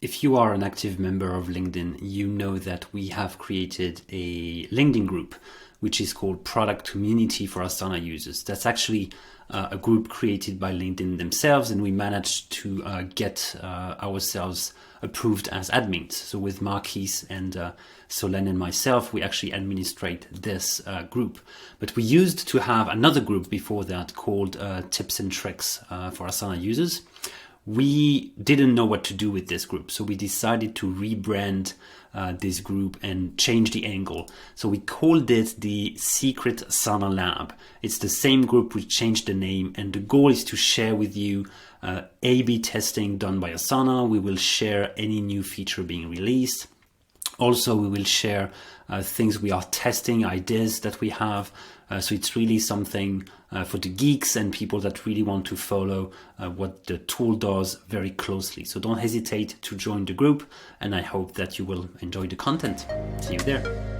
If you are an active member of LinkedIn, you know that we have created a LinkedIn group, which is called Product Community for Asana Users. That's actually a group created by LinkedIn themselves, and we managed to get ourselves approved as admins. So with Marquis and Solène and myself, we actually administrate this group. But we used to have another group before that called Tips and Tricks for Asana Users. We didn't know what to do with this group, so we decided to rebrand this group and change the angle. So we called it the Secret Asana Lab. It's the same group, we changed the name, and the goal is to share with you A/B testing done by Asana. We will share any new feature being released. Also, we will share things we are testing, ideas that we have. So it's really something for the geeks and people that really want to follow what the tool does very closely. So don't hesitate to join the group, and I hope that you will enjoy the content. See you there.